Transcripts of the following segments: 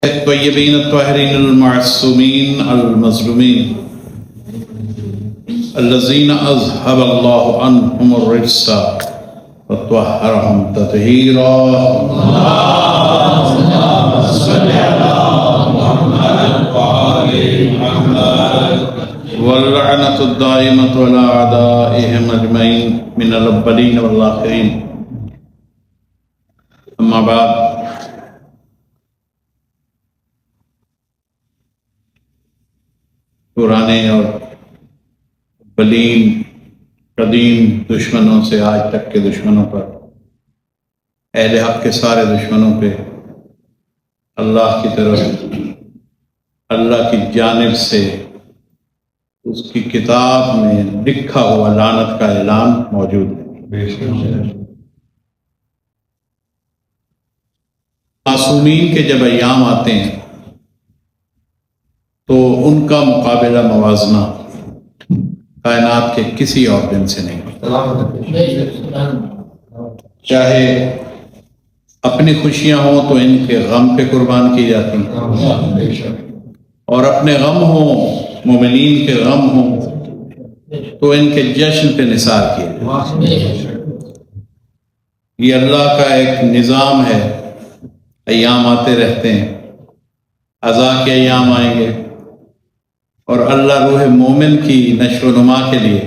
الطيبين الطاهرين المعصومين المظلومين الذين أذهب الله عنهم الرجس وطهرهم تطهيرا. اللهم صل على محمد وآل محمد واللعنة الدائمة على أعدائهم أجمعين من الأولين والآخرين. أما بعد، پرانے اور بلین قدیم دشمنوں سے آج تک کے دشمنوں پر، اہل حق کے سارے دشمنوں پہ اللہ کی طرف، اللہ کی جانب سے اس کی کتاب میں لکھا ہوا لعنت کا اعلان موجود ہے. معصومین کے جب ایام آتے ہیں تو ان کا مقابلہ موازنہ کائنات کے کسی اور دن سے نہیں ہوتا. چاہے اپنی خوشیاں ہوں تو ان کے غم پہ قربان کی جاتی ہیں، اور اپنے غم ہوں، مومنین کے غم ہوں تو ان کے جشن پہ نثار کیے جاتے. یہ اللہ کا ایک نظام ہے. ایام آتے رہتے ہیں، عزا کے ایام آئیں گے، اور اللہ روح مومن کی نشو و نما کے لیے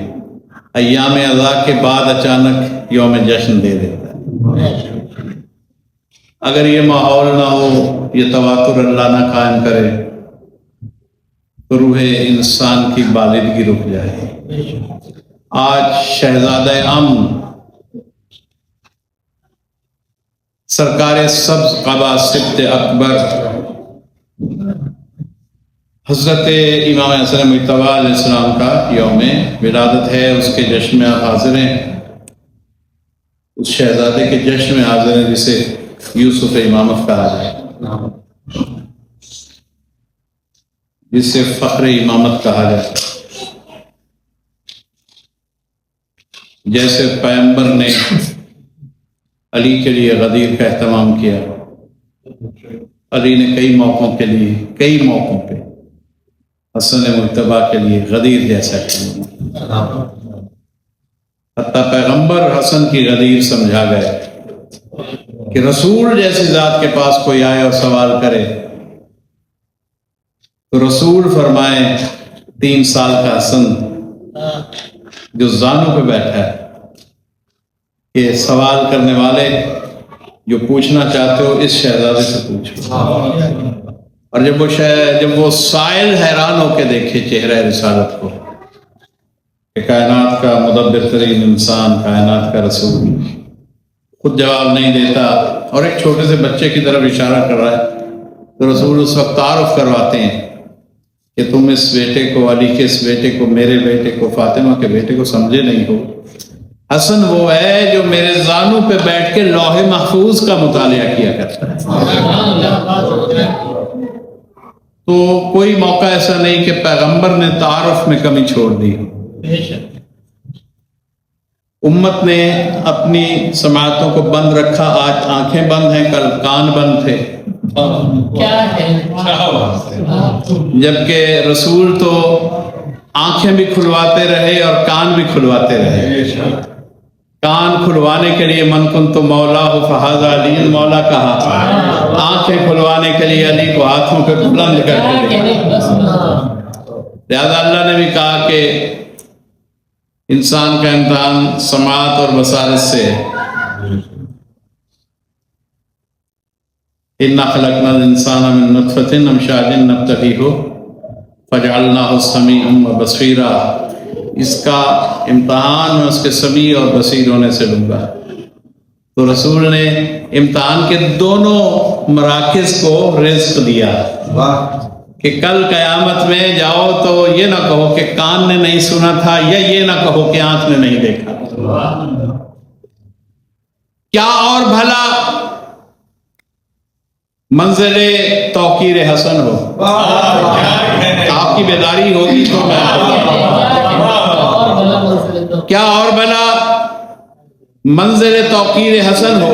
ایام عزا کے بعد اچانک یوم جشن دے دیتا ہے. اگر یہ ماحول نہ ہو، یہ تواتر اللہ نہ قائم کرے تو روح انسان کی بالغی رک جائے. آج شہزادہ امن سرکار سبز قبا سبط اکبر حضرت امام حسن مجتبی علیہ السلام کا یوم ولادت ہے. اس کے جشن میں آپ حاضر ہیں، اس شہزادے کے جشن میں حاضر ہیں جسے یوسف امامت کہا جائے، جسے فخر امامت کہا جائے. جیسے پیغمبر نے علی کے لیے غدیر کا اہتمام کیا، علی نے کئی موقعوں پہ حسن مجتبی کے لیے غدیر جیسا کیا. حتیٰ پیغمبر حسن کی غدیر سمجھا گئے کہ رسول جیسی ذات کے پاس کوئی آئے اور سوال کرے تو رسول فرمائے 3 سال کا حسن جو زانوں پہ بیٹھا ہے کہ سوال کرنے والے جو پوچھنا چاہتے ہو اس شہزادے سے پوچھو. اور جب وہ سائل حیران ہو کے دیکھے چہرہ رسالت کو کہ کائنات کا مدبر ترین انسان، کائنات کا رسول خود جواب نہیں دیتا اور ایک چھوٹے سے بچے کی طرف اشارہ کر رہا ہے، تو رسول اس وقت تعارف کرواتے ہیں کہ تم اس بیٹے کو، علی کے اس بیٹے کو، میرے بیٹے کو، فاطمہ کے بیٹے کو سمجھے نہیں ہو. حسن وہ ہے جو میرے زانوں پہ بیٹھ کے لوح محفوظ کا مطالعہ کیا کرتا ہے. تو کوئی موقع ایسا نہیں کہ پیغمبر نے تعارف میں کمی چھوڑ دی. امت نے اپنی سماعتوں کو بند رکھا، آج آنکھیں بند ہیں، کل کان بند تھے. جبکہ رسول تو آنکھیں بھی کھلواتے رہے اور کان بھی کھلواتے رہے. کان کھلوانے کے لیے من کن تو مولا ہو فہذا علی مولا کہا، آنکھیں کھلوانے کے لیے علی کو ہاتھوں پہ بلند کر کے لہذا اللہ نے بھی کہا کہ انسان کا امتحان سماعت اور بصارت سے ہے. اِنَّا خَلَقْنَا الْإِنسَانَ مِن نُطْفَةٍ أَمْشَاجٍ نَبْتَلِيهِ فَجَعَلْنَاهُ سَمِيعًا وَبَصِيرًا. اس کا امتحان میں اس کے سمیع اور بصیر ہونے سے لوں گا. تو رسول نے امتحان کے دونوں مراکز کو رزق دیا کہ کل قیامت میں جاؤ تو یہ نہ کہو کہ کان نے نہیں سنا تھا، یا یہ نہ کہو کہ آنکھ نے نہیں دیکھا. کیا اور بھلا منزل توقیر حسن ہو. آپ کی بیداری ہوگی تو میں کیا اور بھلا منزل توقیر حسن ہو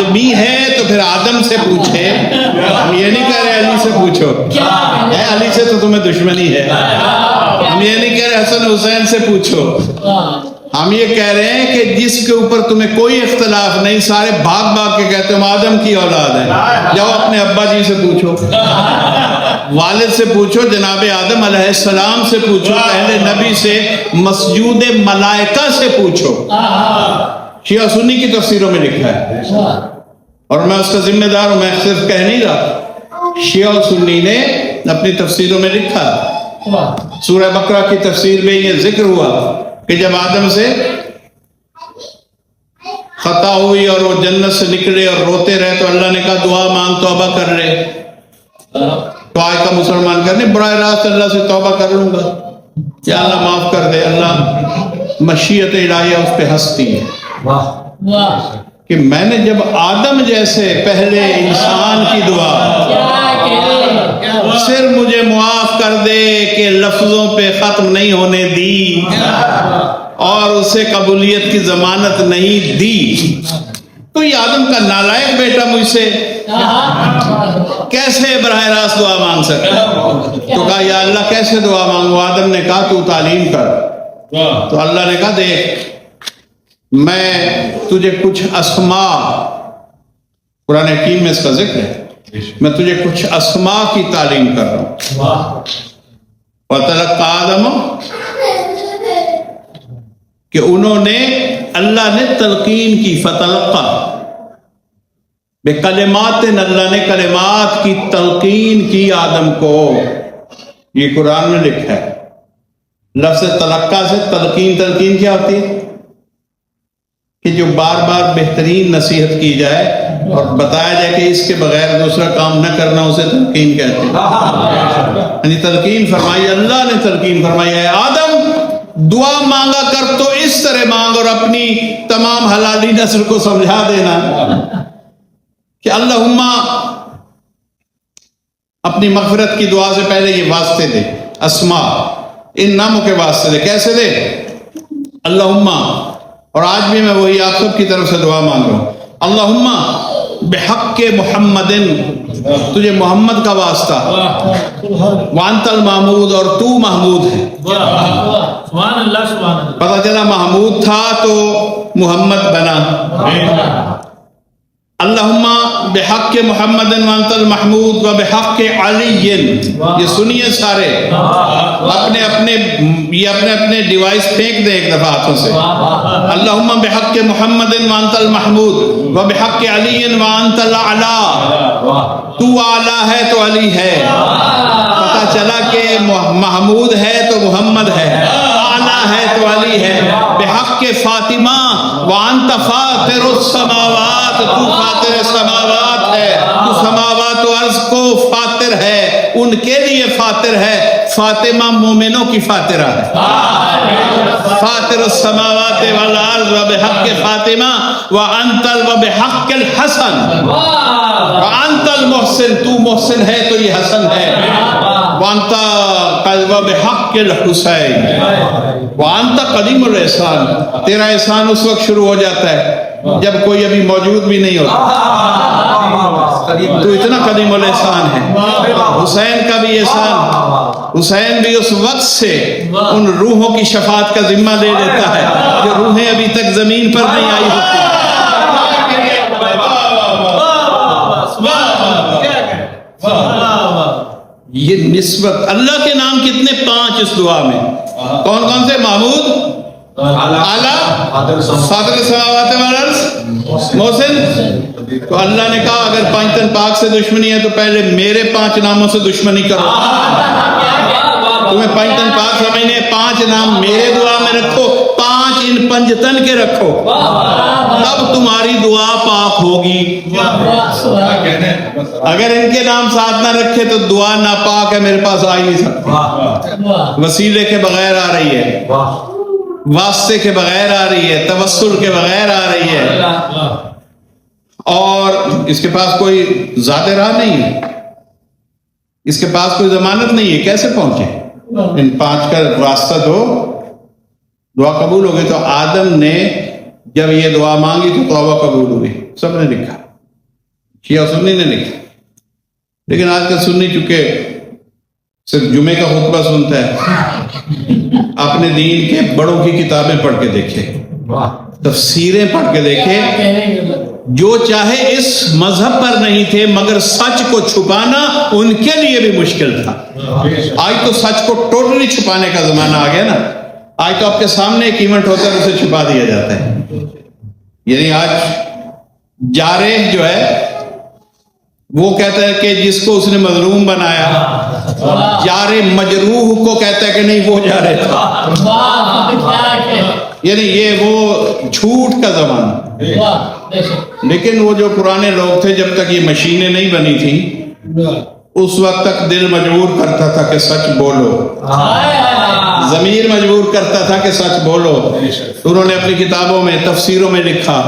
آدمی ہے تو پھر آدم سے پوچھے. ہم یہ نہیں کہہ رہے علی سے پوچھو, علی سے تو تمہیں دشمنی ہے. ہم یہ نہیں کہہ رہے حسن حسین سے پوچھو. ہم یہ کہہ رہے ہیں کہ جس کے اوپر تمہیں کوئی اختلاف نہیں, سارے بھاگ بھاگ کے کہتے ہم آدم کی اولاد ہیں, جاؤ اپنے ابا جی سے پوچھو, والد سے پوچھو, جناب آدم علیہ السلام سے پوچھو, پہلے نبی سے, مسجود ملائکہ سے پوچھو. شیعہ سنی کی تفسیروں میں لکھا ہے, اور میں اس کا ذمہ دار ہوں, میں صرف کہہ نہیں رہا. شیعہ سنی نے اپنی تفسیروں میں لکھا. سورہ بقرہ کی تفسیر میں یہ ذکر ہوا کہ جب آدم سے خطا ہوئی اور وہ جنت سے نکلے اور روتے رہے تو اللہ نے کہا دعا مانگ, توبہ کر لے. تو آج کا مسلمان کرنے براہ راست اللہ سے توبہ کر لوں گا, یا اللہ معاف کر دے. اللہ مشیت الہیہ اس پہ ہنستی ہے کہ میں نے جب آدم جیسے پہلے انسان کی دعا صرف مجھے معاف کر دے کہ لفظوں پہ ختم نہیں ہونے دی اور اسے قبولیت کی ضمانت نہیں دی, تو یہ آدم کا نالائق بیٹا مجھ سے کیسے براہ راست دعا مانگ سکتا؟ تو کہا یا اللہ کیسے دعا مانگوں؟ آدم نے کہا تو تعلیم کر. تو اللہ نے کہا دیکھ میں تجھے کچھ اسماء, قرآن حکیم میں اس کا ذکر ہے, میں تجھے کچھ اسماء کی تعلیم کر رہا ہوں. وَتَلَقَّى آدَمَ, کہ انہوں نے, اللہ نے تلقین کی, فتلقى بکلمات, اللہ نے کلمات کی تلقین کی آدم کو. یہ قرآن میں لکھا ہے. لفظ تلقہ سے تلقین, تلقین کیا ہوتی ہے؟ کہ جو بار بار بہترین نصیحت کی جائے اور بتایا جائے کہ اس کے بغیر دوسرا کام نہ کرنا, اسے تلقین کہتے ہیں. یعنی تلقین فرمائی, اللہ نے تلقین فرمائی ہے آدم دعا مانگا کر تو اس طرح مانگ, اور اپنی تمام حلالی نسل کو سمجھا دینا کہ اللہم, اپنی مغفرت کی دعا سے پہلے یہ واسطے دے, اسماء ان ناموں کے واسطے دے. کیسے دے؟ اللہم, اور آج بھی میں وہی آپ سب کی طرف سے دعا مانگ رہا ہوں. اللہم بحق محمد, تجھے محمد کا واسطہ, وانت المحمود, اور تو محمود ہے. پتہ چلا محمود تھا تو محمد بنا. اللہم بحق محمد وانت المحمود و بحق علی. یہ سنیے سارے, اپنے اپنے ڈیوائس پھینک دیں ایک دفعہ ہاتھوں سے. اللہم بحق محمد وانت المحمود و بحق علی وانت الاعلی, تو اعلیٰ ہے تو علی ہے. پتہ چلا کہ محمود ہے تو محمد ہے, اعلیٰ ہے تو علی ہے. بحق فاطمہ وانت فاطر السماوات, تو فاطر سماوات ہے, تو سماوات و ارض کو فاطر ہے, ان کے لیے فاطر ہے. فاطمہ مومنوں کی فاطرہ ہے. فاطر السماوات والارض و بحق فاطمہ وانت و بحق الحسن وانت المحسن, تو محسن ہے تو یہ حسن ہے. وانت و بحق الحسین وانت قدیم الاحسان, تیرا احسان اس وقت شروع ہو جاتا ہے جب کوئی ابھی موجود بھی نہیں ہوتا. تو اتنا قدیم الاحسان ہے. حسین کا بھی احسان, حسین بھی اس وقت سے ان روحوں کی شفاعت کا ذمہ لے لیتا ہے جو روحیں ابھی تک زمین پر نہیں آئی ہوتی. یہ نسبت, اللہ کے نام کتنے؟ 5 اس دعا میں. کون کون سے؟ محمود, اعلیٰ, فاطر السماوات والارض, محسن. تو اللہ نے کہا اگر 5 تن پاک سے دشمنی ہے تو پہلے میرے 5 ناموں سے دشمنی کرو. تمہیں 5 تن پاک سمجھنے, 5 نام میرے دعا میں رکھو, 5 ان 5 تن کے رکھو, تب تمہاری دعا پاک ہوگی. اگر ان کے نام ساتھ نہ رکھے تو دعا ناپاک ہے, میرے پاس آ ہی نہیں سکتی. وسیلے کے بغیر آ رہی ہے, واسطے کے بغیر آ رہی ہے, توسل کے بغیر آ رہی ہے, اور اس کے پاس کوئی ذات راہ نہیں ہے, اس کے پاس کوئی ضمانت نہیں ہے. کیسے پہنچے؟ ان 5 کا واسطہ دو, دعا قبول ہو گئی. تو آدم نے جب یہ دعا مانگی تو توبہ قبول ہوئی, سب نے لکھا. شیعہ سنی نے لکھا. لیکن آج کل سنی چکے صرف جمعے کا خطبہ سنتا ہے. اپنے دین کے بڑوں کی کتابیں پڑھ کے دیکھے, تفسیریں پڑھ کے دیکھے. جو چاہے اس مذہب پر نہیں تھے, مگر سچ کو چھپانا ان کے لیے بھی مشکل تھا. آج تو سچ کو ٹوٹلی چھپانے کا زمانہ آ گیا نا. آج تو آپ کے سامنے ایک ایونٹ ہوتا ہے, اسے چھپا دیا جاتا ہے. یعنی آج جارح جو ہے وہ کہتا ہے کہ جس کو اس نے مظلوم بنایا, جارح مجروح کو کہتا ہے کہ نہیں وہ جارح تھا. یعنی یہ وہ جھوٹ کا زمانہ. لیکن وہ جو پرانے لوگ تھے, جب تک یہ مشینیں نہیں بنی تھی اس وقت تک دل مجبور کرتا تھا کہ سچ بولو, ضمیر مجبور کرتا تھا کہ سچ بولو. انہوں نے اپنی کتابوں میں, تفسیروں میں لکھا,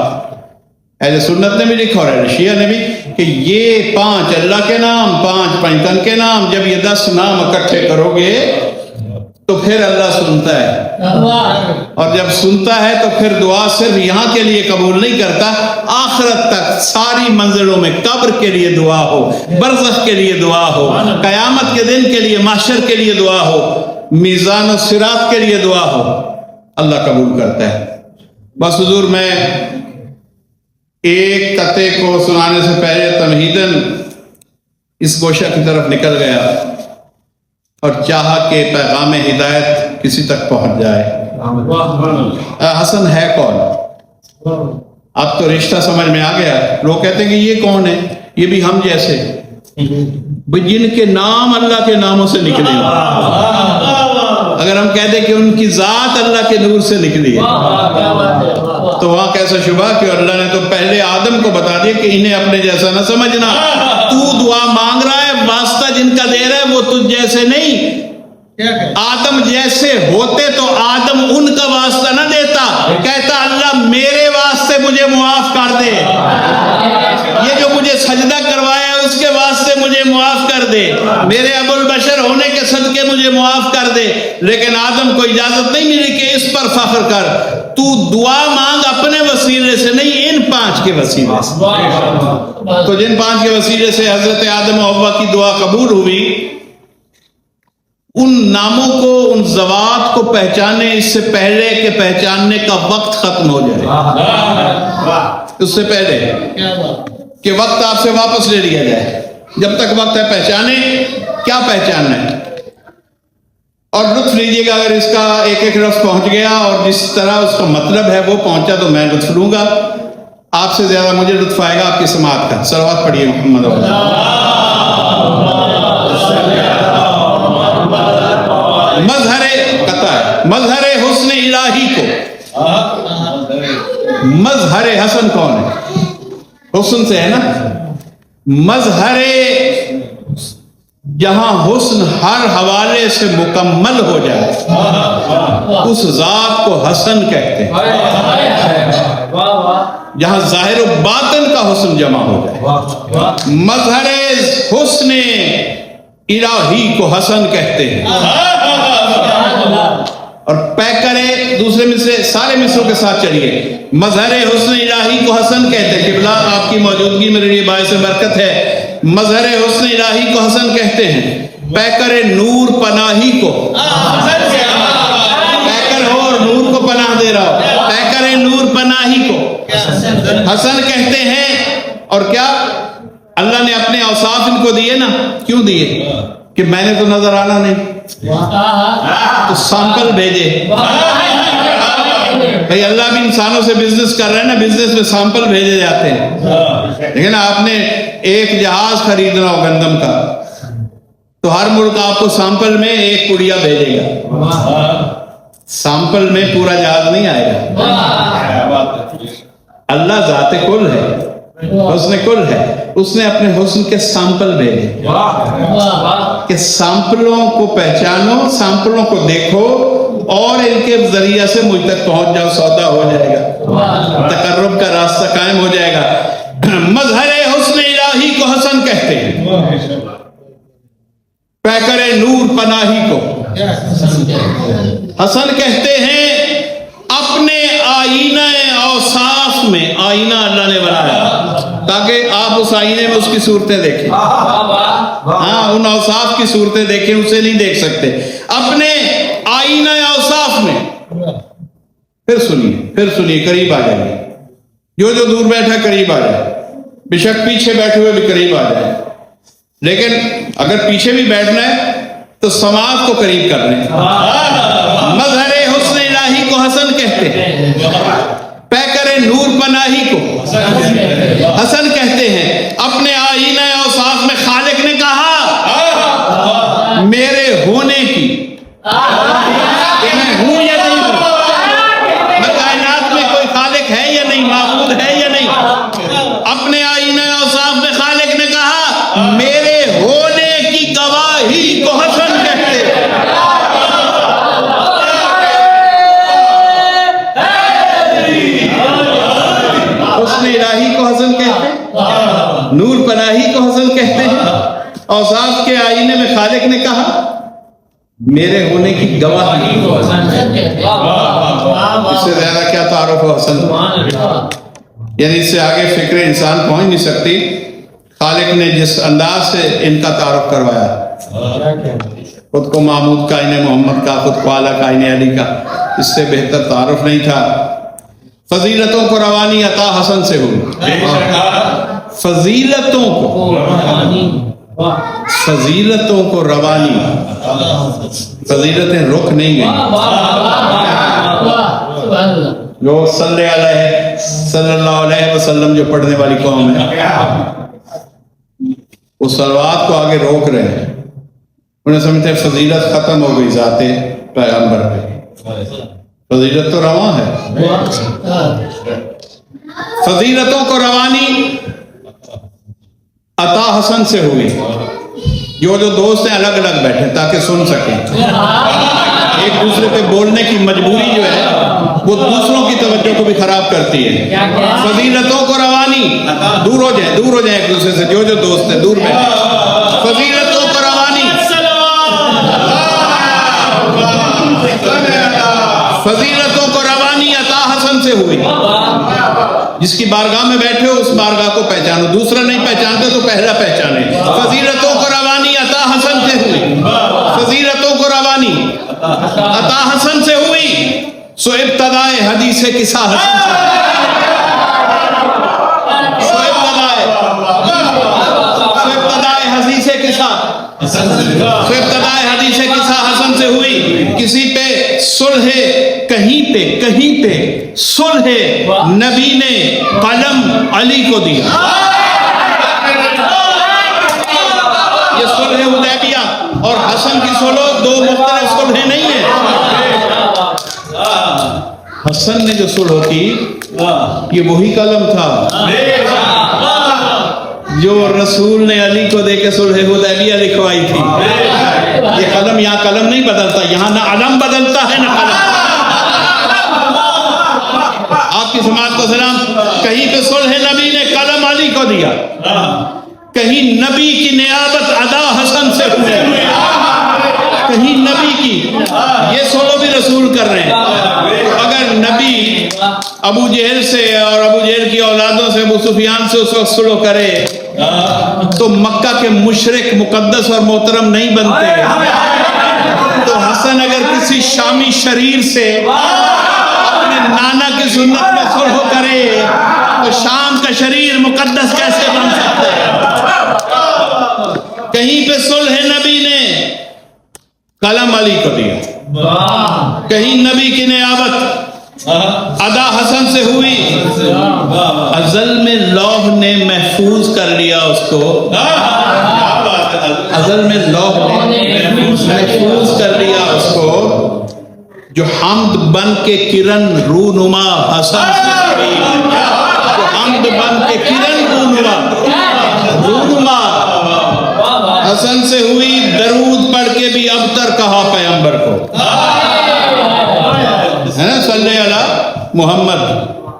اہل سنت نے بھی لکھا اور اہل شیعہ نے بھی, کہ یہ 5 اللہ کے نام, 5 پنجتن کے نام, جب یہ 10 نام اکٹھے کرو گے تو پھر اللہ سنتا ہے. اور جب سنتا ہے تو پھر دعا صرف یہاں کے لیے قبول نہیں کرتا, آخرت تک ساری منزلوں میں قبر کے لیے دعا ہو, برزخ کے لیے دعا ہو, قیامت کے دن کے لیے, محشر کے لیے دعا ہو, میزان و صراط کے لیے دعا ہو, اللہ قبول کرتا ہے. بس حضور میں ایک قطعے کو سنانے سے پہلے تمہیداً اس گوشہ کی طرف نکل گیا اور چاہا کہ پیغام ہدایت کسی تک پہنچ جائے. حسن ہے کون؟ اب تو رشتہ سمجھ میں آ گیا. لوگ کہتے ہیں کہ یہ کون ہے؟ یہ بھی ہم جیسے, جن کے نام اللہ کے ناموں سے نکلے. اگر ہم کہتے کہ ان کی ذات اللہ کے نور سے نکلی ہے تو وہاں کیسا شبہ کہ اللہ نے تو پہلے آدم کو بتا دیا کہ انہیں اپنے جیسا نہ سمجھنا. تو دعا مانگ رہا ہے, واسطہ جن کا دے رہا ہے وہ تجھ جیسے نہیں. آدم جیسے ہوتے تو آدم ان کا واسطہ نہ دیتا, کہتا اللہ میرے واسطے مجھے معاف کر دے, یہ جو مجھے سجدہ کروایا ہے اس کے واسطے مجھے معاف کر دے, میرے ابو البشر ہونے کے صدقے مجھے معاف کر دے. لیکن آدم کو اجازت نہیں ملی کہ اس پر فخر کر, تو دعا مانگ اپنے وسیلے سے نہیں, ان 5 کے وسیلے سے. تو جن 5 کے وسیلے سے حضرت آدم و حوا کی دعا قبول ہوئی, ان ناموں کو, ان ذوات کو پہچانے اس سے پہلے کہ پہچاننے کا وقت ختم ہو جائے, اس سے پہلے کہ وقت آپ سے واپس لے لیا جائے. جب تک وقت ہے پہچانے کیا پہچاننا ہے. اور لطف لیجیے گا, اگر اس کا ایک ایک لفظ پہنچ گیا اور جس طرح اس کا مطلب ہے وہ پہنچا تو میں لطف لوں گا. آپ سے زیادہ مجھے لطف آئے گا آپ کی سماعت کا. صلوات پڑھیے محمد. مظہر قطع ہے, مظہر حسن الہی کو. مظہر حسن کون ہے؟ حسن سے ہے نا. مظہر جہاں حسن ہر حوالے سے مکمل ہو جائے اس ذات کو حسن کہتے ہیں. جہاں ظاہر و باطن کا حسن جمع ہو جائے. مظہر حسن الہی کو حسن کہتے ہیں. اور پیکرے دوسرے مصرے, سارے مصروں کے ساتھ چلیے. مظہر حسن الہی کو حسن کہتے ہیں. قبلہ آپ کی موجودگی میرے لیے باعث برکت ہے. مظہر حسن الہی کو حسن کہتے ہیں. پیکر نور پناہی کو, پیکر ہو اور نور کو پناہ دے رہا ہو, پیکر نور پناہی کو حسن کہتے ہیں. اور کیا اللہ نے اپنے اوصاف ان کو دیے نا, کیوں دیے؟ کہ میں نے تو نظر آنا نہیں, تو سیمپل بھیجے. بھئی اللہ بھی انسانوں سے بزنس کر رہے ہیں نا, بزنس میں سیمپل بھیجے جاتے ہیں. لیکن آپ نے ایک جہاز خریدنا ہو گندم کا تو ہر ملک آپ کو سیمپل میں ایک پڑیا بھیجے گا, سیمپل میں پورا جہاز نہیں آئے گا. اللہ ذات کل ہے, حسن کل ہے, اس نے اپنے حسن کے سیمپل بھیجے کہ سیمپلوں کو پہچانو, سیمپلوں کو دیکھو اور ان کے ذریعہ سے مجھ تک پہنچ جاؤ, سودا ہو جائے گا, تقرب کا راستہ قائم ہو جائے گا. مظہر حسن الہی کو حسن کہتے ہیں. پیکر نور پناہی کو حسن کہتے ہیں. اپنے آئینہ اوصاف میں, آئینہ اللہ نے بنایا تاکہ آپ اس آئینے میں اس کی صورتیں دیکھیں. ہاں ان اوصاف کی صورتیں دیکھیں, اسے نہیں دیکھ سکتے. اپنے آئینہ اوصاف میں پھر سنیے, قریب آ جائیے. جو دور بیٹھا قریب آ جائے, بے شک پیچھے بیٹھے ہوئے بھی قریب آ جائے. لیکن اگر پیچھے بھی بیٹھنا ہے تو سماعت کو قریب کر لیں. مظہر حسن الہی کو حسن کہتے ہیں, پیکر نور پناہی کو حسن کہتے ہیں. اپنے آئینہ اوصاف میں خالق نے کہا میرے ہونے کی, کہ میں ہوں یا نہیں ہوں, میں کائنات میں کوئی خالق ہے یا نہیں, معبود ہے یا نہیں. اپنے آئینہ اوصاف میں خالق نے کہا میرے ہونے کی گواہی کو حسن کہتے ہیں. حسن الہی کو حسن کہتے ہیں, نور پناہی کو حسن کہتے ہیں. اوصاف کے آئینے میں خالق نے کہا میرے ہونے کی گواہی کو حسن کہتے ہیں. اس سے زیادہ کیا تعارف ہے حسن, یعنی اس سے آگے فکر انسان پہنچ نہیں سکتی. خالق نے جس انداز سے ان کا تعارف کروایا, خود کو معمود کائن محمد کا, خود کو اعلیٰ کائن علی کا, اس سے بہتر تعارف نہیں تھا. فضیلتوں کو روانی عطا حسن سے ہوئی. فضیلتوں کو روانی, فضیلتیں رک نہیں گئی. جو صلی اللہ علیہ وسلم جو پڑھنے والی قوم ہے, وہ صلوات کو آگے روک رہے ہیں. انہیں سمجھتے ہیں فضیلت ختم ہو گئی ذات پیغمبر پہ. فضیلت تو رواں ہے. فضیلتوں کو روانی عطا حسن سے ہوئی. جو دوست ہیں الگ الگ بیٹھے تاکہ سن سکیں. ایک دوسرے پہ بولنے کی مجبوری جو ہے وہ دوسروں کی توجہ کو بھی خراب کرتی ہے. فضیلتوں کو روانی, دور ہو جائیں ایک دوسرے سے. جو دوست ہیں دور بیٹھے. فضیلتوں کو روانی, فضیلتوں کو روانی عطا حسن سے ہوئی. جس کی بارگاہ میں بیٹھے ہو اس بارگاہ کو پہچانو, دوسرا نہیں پہچانتے تو پہلا پہچانے. فضیلتوں کو روانی عطا حسن سے ہوئی. فضیلتوں کو روانی عطا حسن سے ہوئی. سو ابتدائے حدیث کسا حسن حدیث کسا حسن سے ہوئی. کسی پہ صلح, کہیں پہ صلح نبی نے قلم علی کو دیا. یہ صلح حدیبیہ اور حسن کی صلح دو مختلف صلحیں نہیں ہیں. حسن نے جو صلح کی یہ وہی قلم تھا جو رسول نے علی کو دے کے صلح حدیبیہ لکھوائی تھی. یہ قلم یہاں قلم نہیں بدلتا, یہاں نہ علم بدلتا ہے نہ قلم. آپ کی سماعت کو سلام. کہیں پہ صلح نبی نے قلم علی کو دیا, کہیں نبی کی نیابت ادا حسن سے ہوئی, کہیں نبی کی. یہ صلح بھی رسول کر رہے ہیں. اگر نبی ابو جہل سے اور ابو جہل کی اولادوں سے, ابو سفیان سے اس وقت صلح کرے تو مکہ کے مشرک مقدس اور محترم نہیں بنتے. تو حسن اگر کسی شامی شریر سے اپنے نانا کی سنت میں صلح کرے تو شام کا شریر مقدس کیسے بن سکتا ہے؟ کہیں پہ صلح نبی نے قلم علی کو دیا, کہیں نبی کی نیابت ادا حسن سے ہوئی. ازل میں لوح نے محفوظ کر لیا اس کو, ازل میں لوح نے محفوظ کر لیا اس کو, جو حمد بن کے کرن رونما حسن سے ہوئی. جو حمد بن کے کرن رونما حسن سے ہوئی. درود پڑھ کے بھی ابتر کہا پیغمبر کو, ہے نا, صلی علی محمد.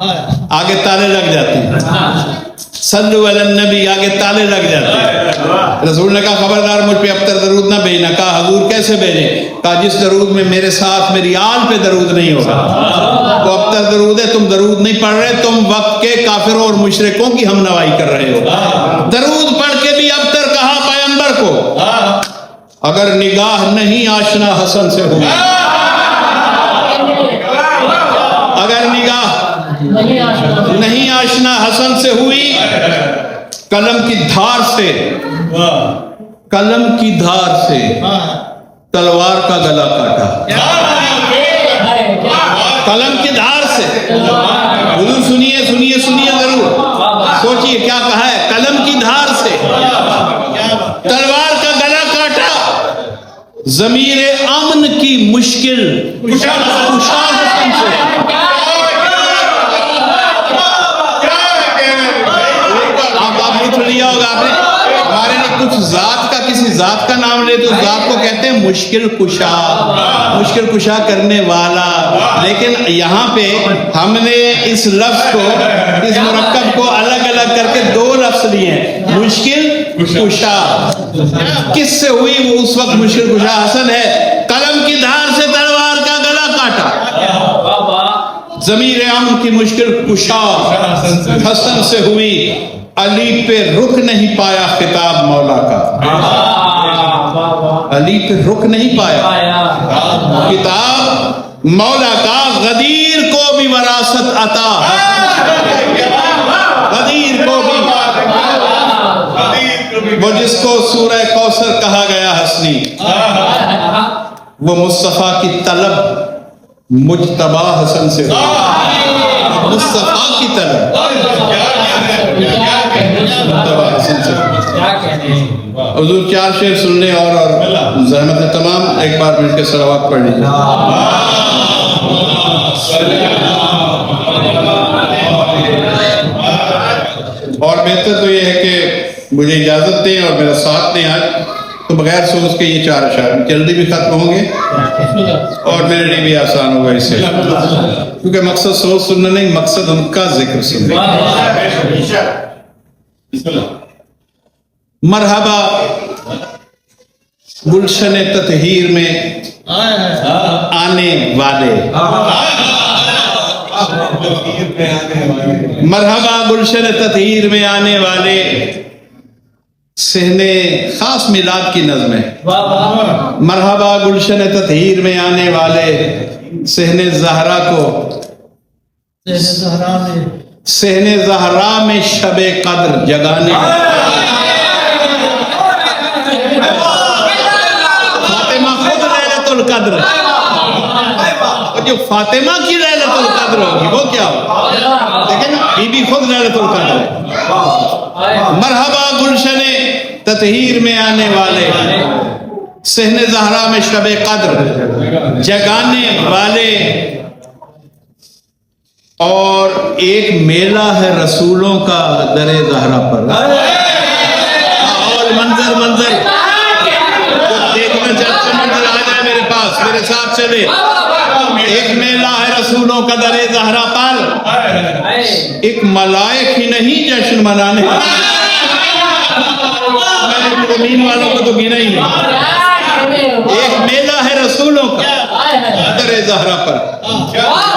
آگے تالے لگ جاتے ہیں، صلو علی النبی آگے تالے لگ جاتے ہیں۔ رسول نے کہا خبردار مجھ پہ ابتر درود نہ بھیجنا۔ کہا حضور کیسے بھیجیں؟ کہا جس درود میں میرے ساتھ میری آل پہ درود نہیں ہوگا وہ ابتر درود ہے، تم درود نہیں پڑھ رہے، تم وقت کے کافروں اور مشرکوں کی ہم نوائی کر رہے ہو۔ درود پڑھ کے بھی ابتر کہا پیغمبر کو، اگر نگاہ نہیں آشنا حسن سے ہوئی، اگر نگاہ نہیں آشنا حسن سے ہوئی، قلم کی دھار سے، قلم کی دھار سے تلوار کا گلا کاٹا، قلم کی دھار سے۔ حضور سنیے سنیے سنیے ضرور، سوچئے کیا کہا ہے، قلم کی دھار سے تلوار کا گلا کاٹا، ضمیر امن کی مشکل کشا حسن سے۔ لیا ہوگا آپ نے، ہمارے لیے کچھ ذات کا، کسی ذات کا نام لے تو ذات کو کہتے ہیں مشکل کشا، مشکل کشا کرنے والا۔ لیکن یہاں پہ ہم نے اس لفظ کو، اس مرکب کو الگ الگ کر کے دو لفظ لیے ہیں، مشکل کشا۔ کس سے ہوئی؟ وہ اس وقت مشکل کشا حسن ہے، قلم کی دھار سے تلوار کا گلا کاٹا، ضمیر امن کی مشکل کشا حسن سے ہوئی۔ علی پہ رک نہیں پایا خطاب مولا کا، علی پہ رک نہیں پایا خطاب مولا کا، غدیر کو بھی وراثت عطا، غدیر کو بھی، وہ جس کو سورہ کوثر کہا گیا حسنی، وہ مصطفیٰ کی طلب مجتبی حسن سے ہوئی، مصطفیٰ کی طلب حضور چار شعر سن لیں اور زحمت تمام ایک بار مل کے صلوات پڑھ لیجیے۔ اور بہتر تو یہ ہے کہ مجھے اجازت دیں اور میرا ساتھ دیں آج، تو بغیر سوچ کے یہ چار اشعار جلدی بھی ختم ہوں گے اور میرے لیے بھی آسان ہوگا اس سے، کیونکہ مقصد سوچ سننا نہیں، مقصد ان کا ذکر سننا۔ مرحبا گلشن تطہیر میں آنے والے، مرحبا گلشن تطہیر میں آنے والے، صحن خاص میلاد کی نظم ہے، مرحبا گلشن تطہیر میں آنے والے، صحن زہرا کو، صحن زہرا میں شب قدر جگانے، فاطمہ خود لیلۃ القدر، جو فاطمہ کی لیلۃ القدر ہوگی وہ کیا ہوگا، دیکھیں نا، بی بی خود لیلۃ القدر ہے۔ مرحبا گلشن تطہیر میں آنے والے، صحن زہرا میں شب قدر جگانے والے، اور ایک میلہ ہے رسولوں کا در زہرا پر، اور منظر منظر دیکھنا چاہتے منظر آ جائے میرے پاس، میرے ساتھ چلے، ایک میلہ ہے رسولوں کا در زہرا پر، ایک ملائک ہی نہیں جشن منانے، میں نے زمین والوں کو تو گنا ہی نہیں، ایک میلہ ہے رسولوں کا در زہرا پر،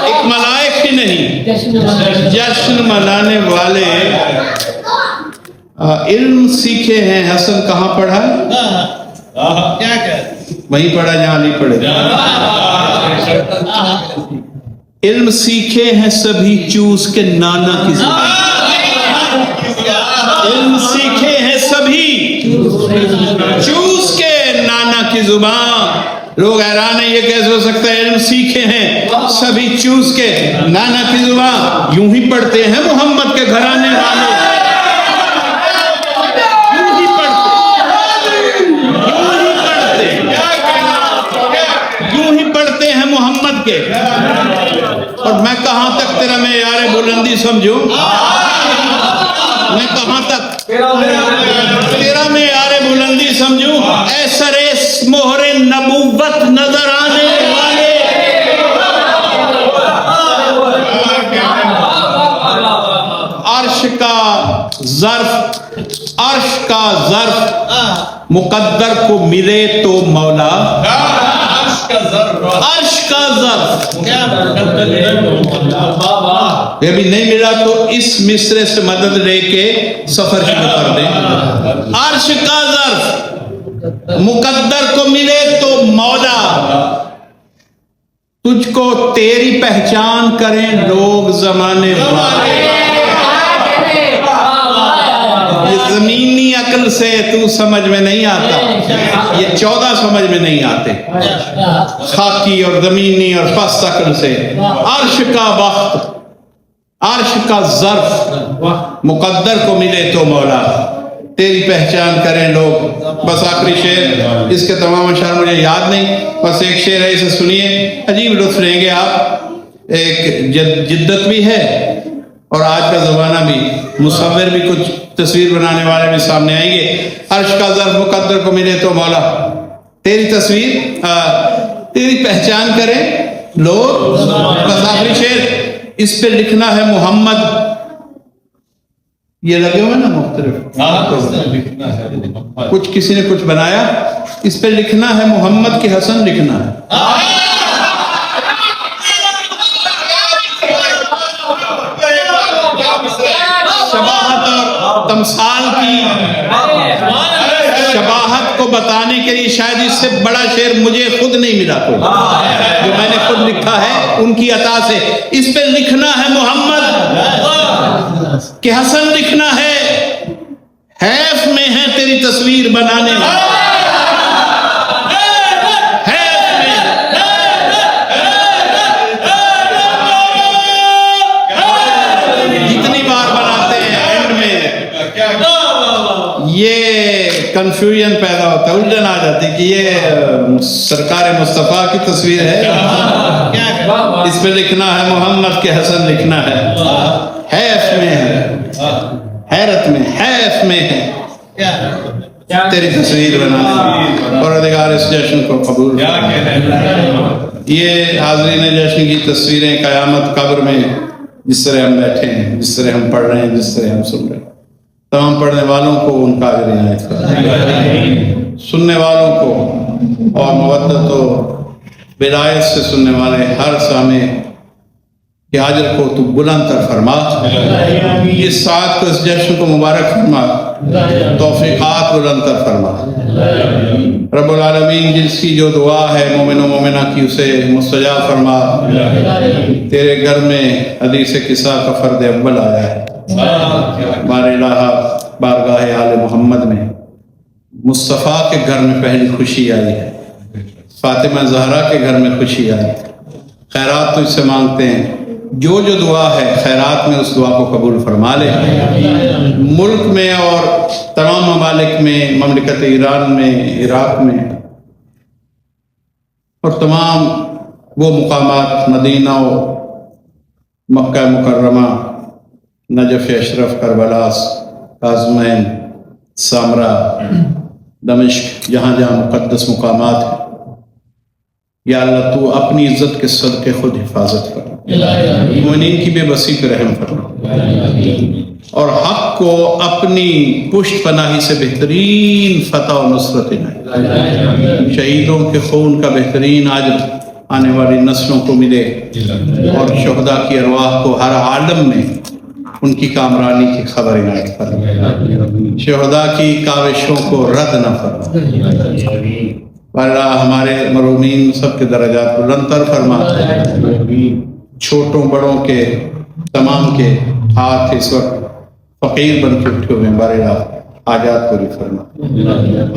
ایک ملائک ہی نہیں جشن منانے والے۔ علم سیکھے ہیں حسن کہاں پڑھا؟ وہیں پڑھا جہاں علی پڑھے۔ علم سیکھے ہیں سبھی چوس کے نانا کی زبان، علم سیکھے ہیں سبھی چوس کے نانا کی زبان۔ لوگ حیران ہیں یہ کیسے ہو سکتا ہے، علم سیکھے ہیں سبھی چوس کے نانا کی زبان، یوں ہی پڑھتے ہیں محمد کے گھرانے والے، یوں ہی پڑھتے ہیں محمد کے۔ اور میں کہاں تک تیرا معیار بلندی سمجھوں، میں کہاں تک تیرا معیار بلندی سمجھوں، اے سرے مہر نبوت نظر آنے والے، کا ظرف مقدر کو ملے تو مولا، عرش کا ظرف یہ بھی نہیں ملا تو اس مصرے سے مدد لے کے سفر شروع کر دیں۔ عرش کا ظرف مقدر کو ملے تو مولا، تجھ کو تیری پہچان کریں لوگ زمانے والے۔ یہ زمینی عقل سے تو سمجھ میں نہیں آتا، یہ 14 سمجھ میں نہیں آتے، خاکی اور زمینی اور پست عقل سے۔ عرش کا وقت، عرش کا ظرف مقدر کو ملے تو مولا، تیری پہچان کریں لوگ۔ بس آخری شعر، اس کے تمام اشعار مجھے یاد نہیں، بس ایک شعر ہے، اسے سنیے، عجیب لطف لیں گے آپ۔ ایک جدت بھی ہے اور آج کا زمانہ بھی، مصور بھی کچھ تصویر بنانے والے بھی سامنے آئیں گے۔ عرش کا ظرف مقدر کو ملے تو مولا، تیری تصویر تیری پہچان کریں لوگ۔ بس آخری شعر، اس پہ لکھنا ہے محمد، یہ لگے ہوئے نا مختلف، کچھ کسی نے کچھ بنایا، اس پہ لکھنا ہے محمد کے حسن لکھنا ہے۔ شباہت اور تمثال کی شباہت کو بتانے کے لیے شاید اس سے بڑا شعر مجھے خود نہیں ملا کوئی، جو میں نے خود لکھا ہے ان کی عطا سے۔ اس پہ لکھنا ہے محمد کہ حسن لکھنا ہے، حیف میں ہے تیری تصویر بنانے میں، جتنی بار بناتے ہیں اینڈ میں یہ کنفیوژن پیدا ہوتا ہے، الجھن آ جاتی کہ یہ سرکار مصطفیٰ کی تصویر ہے، اس پہ لکھنا ہے محمد کے حسن لکھنا ہے، حیف میں ہے، حیرت میں، حیف میں ہے تیری تصویر بنانے میں۔ پروردگار اس جشن کو قبول کرے۔ یہ حاضرین جشن کی تصویریں قیامت قبر میں جس طرح ہم بیٹھے ہیں، جس طرح ہم پڑھ رہے ہیں، جس طرح ہم سن رہے ہیں، تمام پڑھنے والوں کو ان کا اجر عنایت کرے، سننے والوں کو اور مودت و ولایت سے سننے والے ہر سامع کہ اجر کو تو بلند تر فرما، اس ساتھ کو اس جشن کو مبارک فرما، توفیقات بلند تر فرما۔ رب العالمین جس کی جو دعا ہے مومن و مومنہ کی اسے مستجاب فرما۔ تیرے گھر میں حدیث قصہ کا فرد اول آیا ہے، ہمارے الہ بارگاہ آل محمد میں مصطفیٰ کے گھر میں پہلی خوشی آئی ہے، فاطمہ زہرا کے گھر میں خوشی آئی ہے۔ خیرات تجھ سے مانگتے ہیں، جو جو دعا ہے خیرات میں اس دعا کو قبول فرما لے۔ ملک میں اور تمام ممالک میں، مملکت ایران میں، عراق میں اور تمام وہ مقامات، مدینہ و مکہ مکرمہ، نجف اشرف، کربلا، کاظمین، سامرا، دمشق، جہاں جہاں مقدس مقامات ہیں، یا اللہ تو اپنی عزت کے صدقے خود حفاظت کر، مومنین کی بے بسی پہ رحم فرما، اور حق کو اپنی پشت پناہی سے بہترین فتح و نصرت عنایت، شہیدوں کے خون کا بہترین اجر آنے والی نسلوں کو ملے، اور شہداء کی ارواح کو ہر عالم میں ان کی کامرانی کی خبر عنایت فرما، شہداء کی کاوشوں کو رد نہ فرما۔ اللہ ہمارے مرحومین سب کے درجات بلند تر فرما، چھوٹوں بڑوں کے تمام کے ہاتھ اس وقت فقیر بن کے اٹھے ہوئے ہیں، بارے حاجات پوری فرما،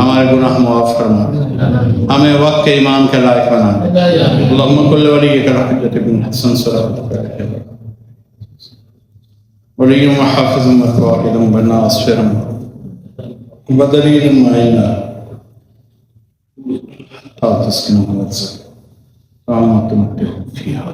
ہمارے گناہ معاف فرما، ہمیں وقت کے امام کے لائق بنا۔ اللہم کل ولیک الحجۃ بن حسن صلی ولی محافظ متواحد بناصر بدلیل معینہ أو تسكنه وتسكن فيها